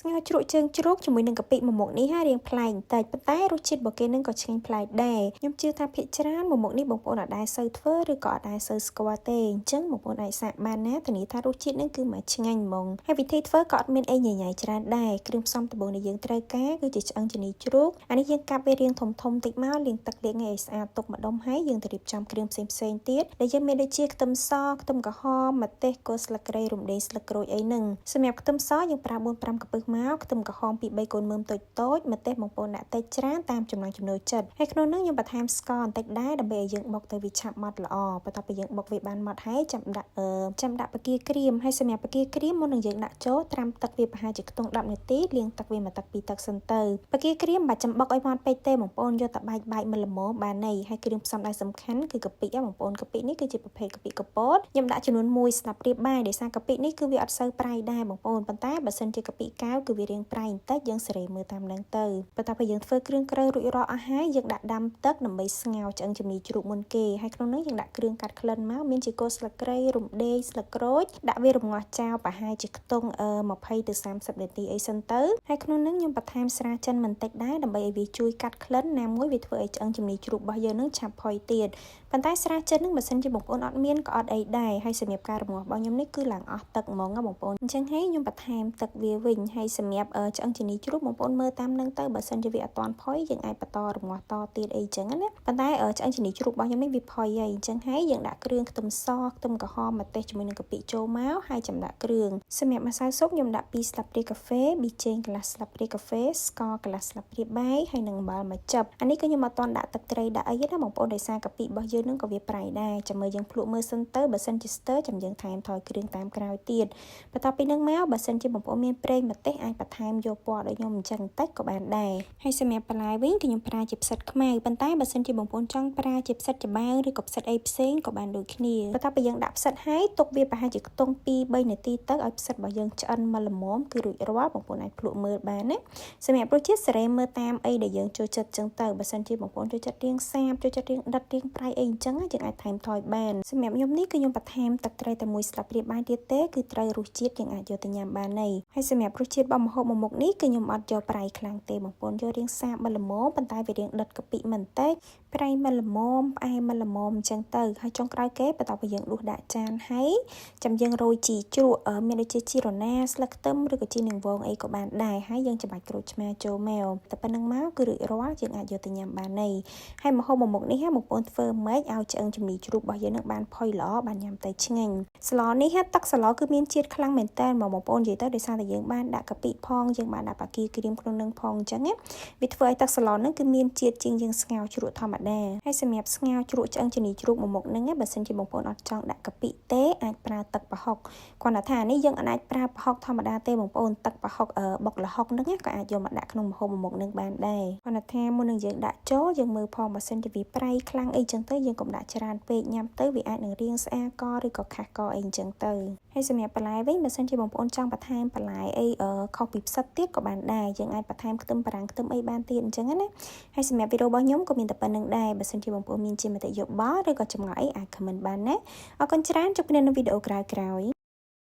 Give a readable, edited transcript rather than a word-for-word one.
ស្ងោរជ្រក់ជើងជ្រូកជាមួយនឹងកាពិមួយមុខនេះហើយរៀងប្លែកបន្តិចប៉ុន្តែរសជាតិរបស់គេនឹងក៏ឆ្ងាញ់ប្លែកដែរខ្ញុំជឿថាភាគច្រើនមួយមុខនេះបងប្អូនអាចដែរសូវធ្វើឬក៏អាចដែរសូវស្គាល់ទេអញ្ចឹងបងប្អូនអាចសាកបានណាធានាថារសជាតិនឹងគឺមកឆ្ងាញ់ហ្មងហើយវិធីធ្វើក៏អត់មានអីញញ៉ៃច្រើនដែរគ្រឿងផ្សំដំបូងដែលយើងត្រូវការគឺជាឆ្អឹងជំនីជ្រូកអានេះយើងកាប់វារាងធំតិចមកលាងទឹកលាងឲ្យស្អាតទុកម្ដុំហើយយើងទៅរៀបចំគ្រឿងផ្សេងទៀតដែលយើងមានដូចជាខ្ទឹមសខ្ទឹមក្រហមម្ទេសគល់ស្លឹកគ្រៃរំដេងស្លឹកក្រូចអីហ្នឹងសម្រាប់ខ្ទឹមសយើងប្រើ4-5កំពឹសមកខ្ទឹមក្រហមពី3កូនមើមតូចម្ទេសបងប្អូនដាក់តិចច្រើនតាមចំណង់ចំណូលចិត្តហើយក្នុងនោះខ្ញុំបន្ថែមស្ករបន្តិចដែរដើម្បីឲ្យយើងបុកទៅវាឆាប់ម៉ត់ល្អបន្ទាប់ពីយើងបុកវាបានម៉ត់ហើយចាំដាក់ផ្កាក្រៀមហើយសម្រាប់ផ្កាក្រៀមមុននឹងយើងដាក់ចូលត្រាំទឹកវាប្រហែលជាខ្ទង់10នាទីលាងទឹកវាមួយទឹកពីរទឹកសិនទៅផ្កាក្រៀមមិនចាំបុកឲ្យម៉ត់ពេកទេបងប្អូនយកតែបែកមិនល្មមបានហើយគ្រឿងផ្សំដែលសំខាន់គឺកាពិបងប្អូនកាពិនេះគឺជាប្រភេទកាពិកពតខ្ញុំដាក់ចំនួន1ស្លាបព្រាបាយដោយសារកាពិនេះគឺវាអត់សូវប្រៃដែរបងប្អូនប៉ុន្តែបើសិនជាកាពិកែវគឺវារាងប្រៃបន្តិចយើងសេរីមើលតាមនឹងទៅបន្ទាប់ពីយើងធ្វើគ្រឿងក្រូចរួចរាល់អស់ហើយយើងដាក់ដាំទឹកដើម្បីស្ងោរឆ្អឹងជំនីជ្រូកមុនគេហើយក្នុងនោះយើងដាក់គ្រឿងកាត់ក្លិនមកមានជាគល់ស្លឹកគ្រៃរំដេងស្លឹកក្រូចដាក់វារំងាស់ចោលប្រហែលជាខ្ទង់20ទៅ30នាទីអីសិនទៅហើយក្នុងនោះខ្ញុំបន្ថែមស្រាចិនបន្តិចដែរដើម្បីឲ្យវាជួយកាត់ក្លិនណាមួយវាធ្វើឲ្យឆ្អឹងជំនីជ្រូករបស់យើងនឹងឆាប់ផុយទៀតប៉ុន្តែស្រាចិននឹងបើសិនជាបងប្អូនអត់មានក៏អត់អីដែរហើយសម្រាប់ការរំងាស់របស់ខ្ញុំនេះគឺឡើងអស់ទឹកហ្មងណាបងប្អូនអញ្ចឹងហើយខ្ញុំបន្ថែមទឹកវាវិញហើយសម្រាប់ឆ្អឹងជំនីជ្រូកបងប្អូនមើលតាមនឹងទៅបើសិនជាវាអត់ទាន់ផុយយើងអាចបន្តរំងាស់តទៀតអីចឹងណាប៉ុន្តែឆ្អឹងជំនីជ្រូករបស់ខ្ញុំនេះវាផុយហើយអញ្ចឹងហើយយើងដាក់គ្រឿងខ្ទឹមសខ្ទឹមក្រហមម្ទេសជាមួយនឹងកាពិចូលមកហើយចម្លាក់គ្រឿងសម្រាប់ម្សៅស៊ុបខ្ញុំដាក់2ស្លាបព្រាកាហ្វេប៊ីចេងកន្លះស្លាបព្រាកាហ្វេស្ករកន្លះស្លាបព្រាបាយហើយនឹងអំបិលមួយចិបអានេះគឺខ្ញុំអត់ទាន់ដាក់ទឹកត្រីដាក់អីណាបងប្អូនដោយសារកាពិរបស់យើងនឹងក៏វាប្រៃដែរចាំមើលយើងភ្លក់មើលសិនទៅបើសិនជាស្ទើរចាំយើងថែមថយគ្រឿងតាមក្រោយទៀតបន្ទាប់ពីនឹងមកបើសិនជាបងប្អូនមានប្រេងម្ទេសអាចបន្ថែមយកពណ៌ដូចខ្ញុំអញ្ចឹងបន្តិចក៏បានដែរហើយសម្រាប់បន្លែវិញគឺខ្ញុំប្រើជាផ្សិតខ្មៅប៉ុន្តែបើសិនជាបងប្អូនចង់ប្រើជាផ្សិតច្បាវឬក៏ផ្សិតអីផ្សេងក៏បានដូចគ្នាបន្ទាប់ពីយើងដាក់ផ្សិតហើយទុកវាប្រហែលជាខ្ទង់2-3នាទីទៅឲ្យផ្សិតរបស់យើងឆ្អិនមកល្មមគឺរួចរាល់បងប្អូនអាចភ្លក់មើលបានណាសម្រាប់រសជាតិសេរីមើលតាមអីដែលយើងចូលចិត្តអញ្ចឹងទៅបើសិនជាបងប្អូនចូលចិត្តរាងសាបចូលចិត្តរាងដិតរាងប្រៃអីអញ្ចឹងយើងអាចថែមថយបានសម្រាប់ខ្ញុំនេះគឺខ្ញុំបន្ថែមទឹកត្រីតែមួយស្លាបព្រាបាយទៀតទេគឺត្រូវរសជាតិយើងអាចយកទៅញ៉ាំបានហើយសម្រាប់រសជាតិរបស់ម្ហូបមួយមុខនេះគឺខ្ញុំអត់យកប្រៃខ្លាំងទេបងប្អូនយករាងសាបមកល្មមប៉ុន្តែវារាងដិតកាពិមិនតិចប្រៃមកល្មមផ្អែមមកល្មមអញ្ចឹងទៅហើយចុងក្រោយគេបន្ទាប់ពីយើងដួសដាក់ចានហើយចាំយើងរោយជីជ្រក់មានដូចជាជីរណាស្លឹកខ្ទឹមឬក៏ជីនាងវងអីក៏បានដែរហើយយើងច្របាច់ក្រូចឆ្មាចូលមកតែប៉ុណ្្នឹងមកគឺរួចរាល់យើងអាចយកទៅញ៉ាំបានហើយម្ហូបមួយមុខនេះបងប្អូនធ្វើម៉េចឲ្យឆ្អឹងជំនីជ្រូករបស់យើងនឹងបានផុយល្អបានញ៉ាំទៅឆ្ងាញ់ស្លនេះទឹកស្លគឺមានជាតិខ្លាំងមែនតើបងប្អូននិយាយទៅដោយសារតែយើងបានដាក់កាពិផងយើងបានដាក់បាគីក្រៀមក្នុងនឹងផងអញ្ចឹងវាធ្វើឲ្យទឹកស្លនឹងគឺមានជាតិជាងយើងស្ងោរជ្រក់ធម្មតាហើយសម្រាប់ស្ងោរជ្រក់ឆ្អឹងជំនីជ្រូកមួយមុខហ្នឹងបើសិនជាបងប្អូនអត់ចង់ដាក់កាពិទេអាចប្រើទឹកប្រហុកគ្រាន់តែថានេះយើងអាចប្រើប្រហុកធម្មតាទេបងប្អូនទឹកប្រហុកបុកល្ហុកហ្នឹងក៏អាចយកមកដាក់ក្នុងម្ហូបមួយមុខហ្នឹងបានដែរគ្រាន់តែថាមុននឹងយើងដាក់ចូលយើងមើលផងបើសិនជាវាប្រៃខ្លាំងអីចឹងទៅយើងកុំដាក់ច្រើនពេកញ៉ាំទៅវាអាចនឹងរាងស្អាកឬក៏ខាស់កអីចឹងទៅហើយសម្រាប់បន្លែវិញបើសិនជាបងប្អូនចង់បន្ថែមបន្លែអីខុសពីផ្សិតទៀតក៏បានដែរយើងអាចបន្ថែមខ្ទឹមបារាំងខ្ទឹមអីបានទៀតអញ្ចឹងណាហើយសម្រាប់វីដេអូរបស់ខ្ញុំក៏មានតែប៉ុណ្្នឹងដែរបើសិនជាបងប្អូនមានជាមតិយោបល់ឬក៏ចម្ងល់អីអាច comment បានណាអរគុណច្រើនជួបគ្នានៅវីដេអូក្រោយៗ